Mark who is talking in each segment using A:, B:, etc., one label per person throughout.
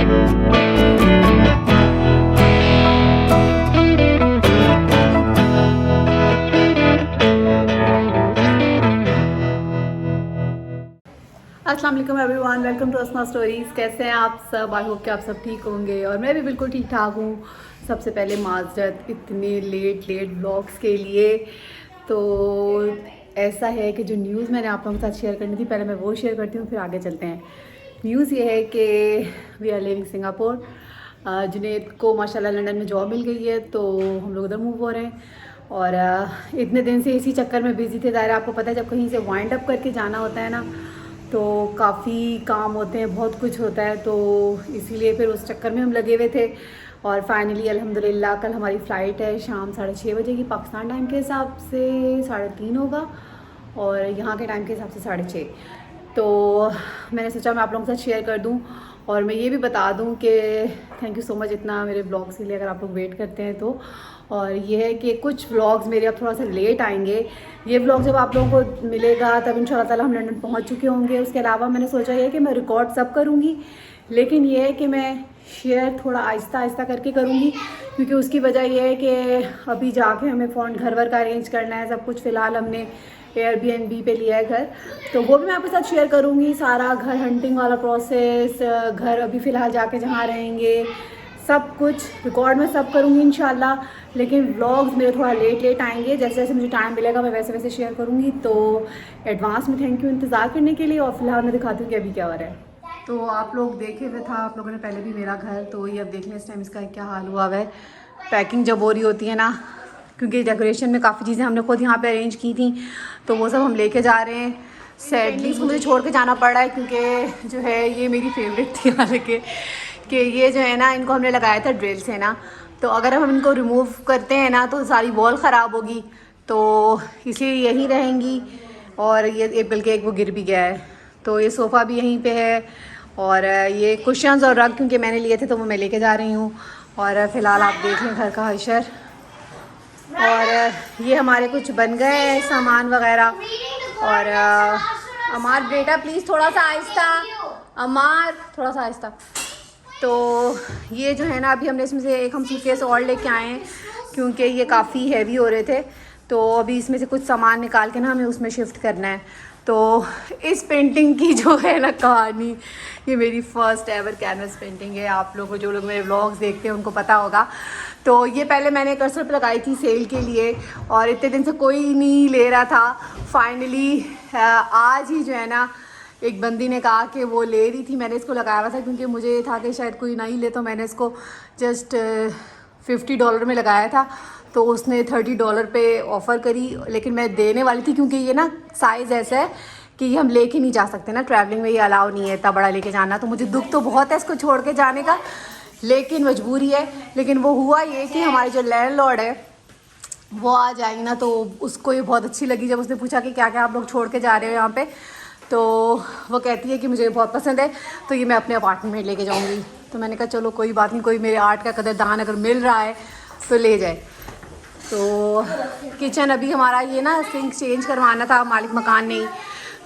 A: अस्सलाम वालेकुम everyone, welcome to Asma stories. कैसे हैं आप सब? आई होप कि आप सब ठीक होंगे और मैं भी बिल्कुल ठीक ठाक हूँ। सबसे पहले माजरत इतने लेट व्लॉग्स के लिए। तो ऐसा है कि जो न्यूज़ मैंने आप लोगों के साथ शेयर करनी थी, पहले मैं वो शेयर करती हूँ, फिर आगे चलते हैं। न्यूज़ ये है कि we are living Singapore. Junaid को माशाल्लाह लंदन में जॉब मिल गई है, तो हम लोग उधर मूव हो रहे हैं। और इतने दिन से इसी चक्कर में बिज़ी थे। ज़ाहिर आपको पता है, जब कहीं से वाइंड अप करके जाना होता है ना, तो काफ़ी काम होते हैं, बहुत कुछ होता है, तो इसीलिए फिर उस चक्कर में हम लगे हुए थे। और फाइनली अल्हम्दुलिल्लाह कल हमारी फ़्लाइट है शाम 6:30 बजे की, पाकिस्तान टाइम के हिसाब से 3:30 होगा और यहाँ के टाइम के हिसाब से 6:30। तो मैंने सोचा मैं आप लोगों के साथ शेयर कर दूँ और मैं ये भी बता दूँ कि थैंक यू सो मच इतना मेरे ब्लॉग्स के लिए, अगर आप लोग वेट करते हैं तो। और ये है कि कुछ व्लॉग्स मेरे अब थोड़ा सा लेट आएंगे। ये व्लॉग जब आप लोगों को मिलेगा तब इंशाल्लाह ताला हम लंदन पहुंच चुके होंगे। उसके अलावा मैंने सोचा ये है कि मैं रिकॉर्ड सब करूँगी, लेकिन ये है कि मैं शेयर थोड़ा आहिस्ता आहिस्ता करके करूँगी, क्योंकि उसकी वजह यह है कि अभी जाके हमें फ़ोन घर वर का अरेंज करना है सब कुछ। फ़िलहाल हमने Airbnb पे लिया है घर, तो वो भी मैं आपके साथ शेयर करूँगी। सारा घर हंटिंग वाला प्रोसेस, घर अभी फ़िलहाल जाके जहाँ रहेंगे, सब कुछ रिकॉर्ड में सब करूँगी इंशाल्लाह। लेकिन व्लॉग्स मेरे थोड़ा लेट आएंगे, जैसे जैसे मुझे टाइम मिलेगा मैं वैसे वैसे शेयर करूँगी। तो एडवांस में थैंक यू इंतज़ार करने के लिए। और फिलहाल मैं दिखाती हूँ कि अभी क्या हो रहा है। तो आप लोग देखे हुए था आप लोगों ने पहले भी मेरा घर, तो ये अब देख लें इस टाइम इसका क्या हाल हुआ हुआ है। पैकिंग जब हो रही होती है ना, क्योंकि डेकोरेशन में काफ़ी चीज़ें हमने खुद यहाँ पे अरेंज की थी, तो वो सब हम लेके जा रहे हैं। सैडली इसको मुझे छोड़ के जाना पड़ रहा है, क्योंकि जो है ये मेरी फेवरेट थी, हालांकि कि ये जो है ना, इनको हमने लगाया था ड्रिल से ना, तो अगर हम इनको रिमूव करते हैं ना तो सारी वॉल ख़राब होगी, तो इसलिए यहीं रहेंगी। और ये बल्कि एक वो गिर भी गया है, तो ये सोफ़ा भी यहीं पे है। और ये कुशन्स और रग क्योंकि मैंने लिए थे तो वो मैं लेके जा रही हूँ। और फ़िलहाल आप देख लें घर का हशर। और ये हमारे कुछ बन गए हैं सामान वगैरह। और अमार बेटा प्लीज़ थोड़ा सा आहिस्ता, अमार थोड़ा सा आहिस्ता। तो ये जो है ना, अभी हमने इसमें से एक हम सूटकेस और लेके आए हैं, क्योंकि ये काफ़ी हैवी हो रहे थे, तो अभी इसमें से कुछ सामान निकाल के ना हमें उसमें शिफ्ट करना है। तो इस पेंटिंग की जो है ना कहानी, ये मेरी फ़र्स्ट एवर कैनवस पेंटिंग है। आप लोगों को, जो लोग मेरे व्लॉग्स देखते हैं उनको पता होगा। तो ये पहले मैंने कर्सर पर लगाई थी सेल के लिए, और इतने दिन से कोई नहीं ले रहा था। फाइनली आज ही जो है ना, एक बंदी ने कहा कि वो ले रही थी, मैंने इसको लगाया हुआ था क्योंकि मुझे ये था कि शायद कोई नहीं ले, तो मैंने इसको जस्ट $50 में लगाया था। तो उसने $30 पे ऑफ़र करी, लेकिन मैं देने वाली थी क्योंकि ये ना साइज़ ऐसा है कि ये हम लेके नहीं जा सकते ना, ट्रैवलिंग में ये अलाउ नहीं है इतना बड़ा लेके जाना। तो मुझे दुख तो बहुत है इसको छोड़ के जाने का, लेकिन मजबूरी है। लेकिन वो हुआ ये कि हमारे जो लैंडलॉर्ड है वो आ जाएगी ना, तो उसको ये बहुत अच्छी लगी जब उसने पूछा कि क्या क्या आप लोग छोड़ के जा रहे हो यहाँ पे। तो वो कहती है कि मुझे बहुत पसंद है, तो ये मैं अपने अपार्टमेंट में लेके जाऊँगी। तो मैंने कहा चलो कोई बात नहीं, कोई मेरे आर्ट का कदरदान अगर मिल रहा है तो ले जाए। तो किचन अभी हमारा ये ना सिंक चेंज करवाना था मालिक मकान ने,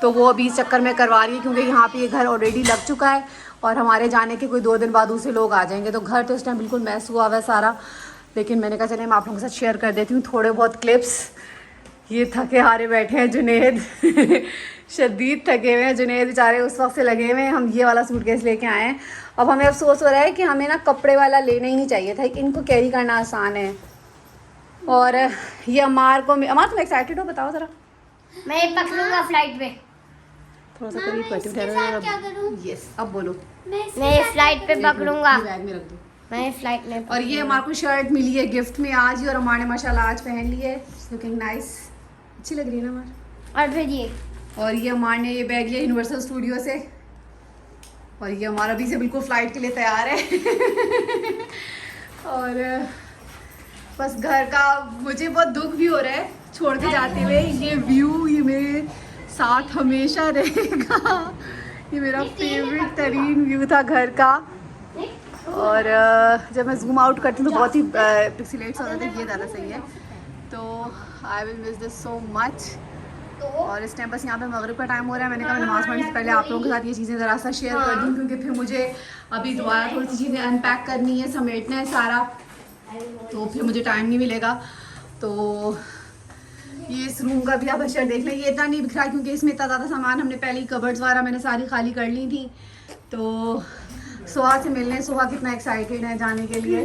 A: तो वो अभी इस चक्कर में करवा रही है, क्योंकि यहाँ पे ये घर ऑलरेडी लग चुका है और हमारे जाने के कोई 2 दिन बाद दूसरे लोग आ जाएंगे। तो घर तो इस टाइम बिल्कुल मैस हुआ हुआ है सारा, लेकिन मैंने कहा चले मैं आप लोगों के साथ शेयर कर देती हूँ थोड़े बहुत क्लिप्स। ये थके हारे बैठे हैं जुनैद शदीद थके हुए हैं जुनैद बेचारे, उस वक्त से लगे हुए हैं। हम ये वाला सूटकेस लेके आए हैं। अब हमें अफसोस हो रहा है कि हमें ना कपड़े वाला लेना ही नहीं चाहिए था, इनको कैरी करना आसान है। और ये अमार को, अमार तुम एक्साइटेड हो? बताओ ज़रा।
B: मैं पकड़ूंगा फ्लाइट पे।
A: थोड़ा सा करीब करती हूँ। यस, अब बोलो।
B: मैं फ्लाइट पे पकड़ूंगा।
A: बैग में रख दो।
B: मैं फ्लाइट में।
A: और ये हमारे को शर्ट मिली है गिफ्ट में आज ही, और अमार ने माशाल्लाह आज पहन ली है। लुकिंग नाइस, अच्छी लग रही है ना अमार?
B: और फिर ये,
A: और ये अमार ने ये बैग लिया यूनिवर्सल स्टूडियो से, और ये हमारा अभी से बिल्कुल फ़्लाइट के लिए तैयार है। और बस घर का मुझे बहुत दुख भी हो रहा है छोड़ के जाते हुए। ये व्यू ये मेरे साथ हमेशा रहेगा, ये मेरा फेवरेट तरीन व्यू था घर का। और जब मैं जूम आउट करती हूँ तो बहुत ही पिक्सेलेट्स होता था, ये ज़्यादा सही है। तो I will miss this so much. और इस टाइम बस यहाँ पे मगरिब का टाइम हो रहा है। मैंने कहा नमाज़ पढ़ने से पहले आप लोगों के साथ ये चीज़ें ज़रा सा शेयर कर दूँ, क्योंकि फिर मुझे अभी दोबारा थोड़ी सी चीज़ें अनपैक करनी है, समेटना है सारा, तो फिर मुझे टाइम नहीं मिलेगा। तो ये इस रूम का भी आप अशर देख लें, ये इतना नहीं बिखरा क्योंकि इसमें इतना ज़्यादा सामान हमने पहले ही कबर्ड्स वगैरह मैंने सारी खाली कर ली थी। तो सुहा से मिलने, सुहा कितना एक्साइटेड है जाने के लिए।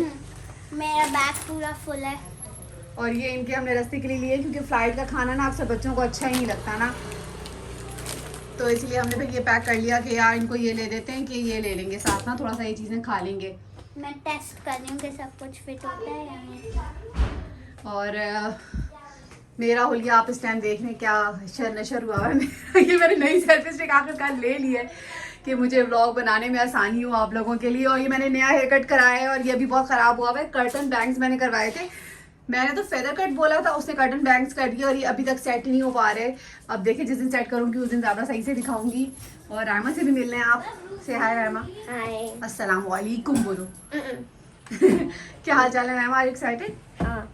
B: मेरा बैग पूरा फुल है।
A: और ये इनके हमने रस्ते के लिए लिए क्योंकि फ़्लाइट का खाना ना अक्सर बच्चों को अच्छा ही नहीं लगता ना, तो इसलिए हमने फिर ये पैक कर लिया कि यार इनको ये ले देते हैं कि ये ले लेंगे साथ ना, थोड़ा सा ये चीज़ें खा लेंगे।
B: मैं टेस्ट कर रही हूँ कि सब कुछ फिट होता है या नहीं।
A: और मेरा हुलिया आप इस टाइम देख लें क्या नशर हुआ है मेरा। ये मैंने नई सेल्फी स्टिक आखिरकार ले ली है कि मुझे व्लॉग बनाने में आसानी हो आप लोगों के लिए। और ये मैंने नया हेयर कट कराया है और ये भी बहुत ख़राब हुआ है। कर्टन बैंग्स मैंने करवाए थे, मैंने तो फेदर कट बोला था, उसने कर्टन बैंग्स कर दिया और ये अभी तक सेट नहीं हो पा रहे। अब देखिए जिस दिन सेट करूँगी उस दिन ज़्यादा सही से दिखाऊंगी। और रायमा से भी मिलने हैं आप, से हाय रायमा।
B: हाय।
A: अस्सलाम वालेकुम बोलो। क्या हाल चाल है रायमा, आर एक्साइटेड?
B: हाँ।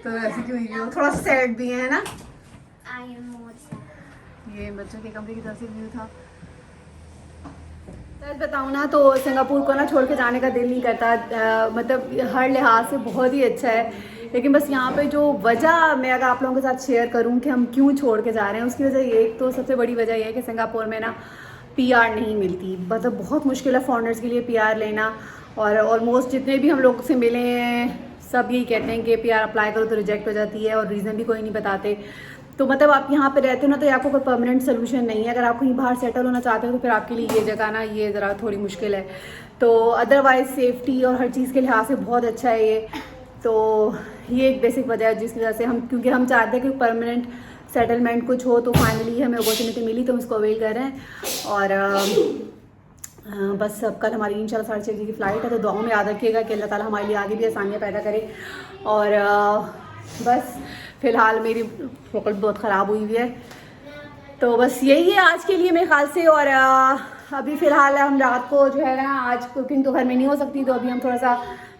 A: तो ऐसे क्यों हुई हो, थोड़ा सैड भी है ना?
B: I am more sad.
A: ये बच्चों के कमरे की तरफ से व्यू था। सच बताऊँ ना तो सिंगापुर को ना छोड़ के जाने का दिल नहीं करता, मतलब हर लिहाज से बहुत ही अच्छा है। लेकिन बस यहाँ पे जो वजह मैं अगर आप लोगों के साथ शेयर करूँ कि हम क्यों छोड़ के जा रहे हैं, उसकी वजह ये, तो सबसे बड़ी वजह यह है कि सिंगापुर में ना पीआर नहीं मिलती। मतलब बहुत मुश्किल है फॉरेनर्स के लिए पीआर लेना। और ऑलमोस्ट जितने भी हम लोग से मिले हैं सब यही कहते हैं कि पीआर अप्लाई करो तो रिजेक्ट हो जाती है और रीज़न भी कोई नहीं बताते। तो मतलब आप यहाँ पे रहते हो ना तो आपको कोई परमानेंट सोल्यूशन नहीं है। अगर आप कहीं बाहर सेटल होना चाहते हो तो फिर आपके लिए ये जगह ना ये ज़रा थोड़ी मुश्किल है। तो अदरवाइज़ सेफ्टी और हर चीज़ के लिहाज से बहुत अच्छा है ये। तो ये एक बेसिक वजह है जिसकी वजह से हम, क्योंकि हम चाहते हैं कि परमानेंट सेटलमेंट कुछ हो, तो फाइनली हमें अपॉर्चुनिटी मिली तो हम उसको अवेल कर रहे हैं। और बस अब कल हमारी इंशाल्लाह 6:30 बजे की फ़्लाइट है, तो दुआओं में याद रखिएगा कि अल्लाह ताला हमारे लिए आगे भी आसानियाँ पैदा करे। और बस फ़िलहाल मेरी वक़्त बहुत ख़राब हुई हुई है, तो बस यही है आज के लिए मेरे ख़्याल से। और अभी फ़िलहाल हम रात को जो है ना, आज कुकिंग तो घर में नहीं हो सकती, तो अभी हम थोड़ा सा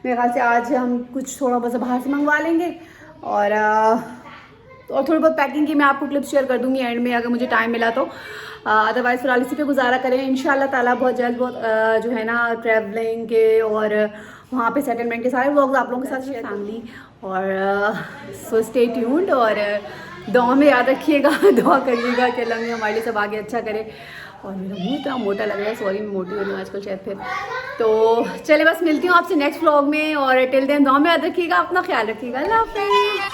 A: मेरे ख्याल से आज हम कुछ थोड़ा बहुत बाहर से मंगवा लेंगे। और थोड़ी बहुत पैकिंग की मैं आपको क्लिप शेयर कर दूँगी एंड में अगर मुझे टाइम मिला तो। अदरवाइज़ फ़िलहाल इसी पे गुजारा करें। इंशाल्लाह ताला बहुत जल्द बहुत जो है ना ट्रैवलिंग के और वहाँ पे सेटलमेंट के सारे व्लॉग्स आप लोगों के साथ शेयर फैमिली। और सो स्टे ट्यून्ड और दुआ में याद रखिएगा, दुआ करिएगा कि अल्लाह हमारे लिए सब आगे अच्छा करे। और मेरा मुँह इतना मोटा लग रहा है, सॉरी मैं मोटी हो रही हूँ आजकल शायद फिर। तो चले बस मिलती हूँ आपसे नेक्स्ट व्लॉग में, और टिल देन दुआ में याद रखिएगा, अपना ख्याल रखिएगा। अल्लाह हाफ़िज़।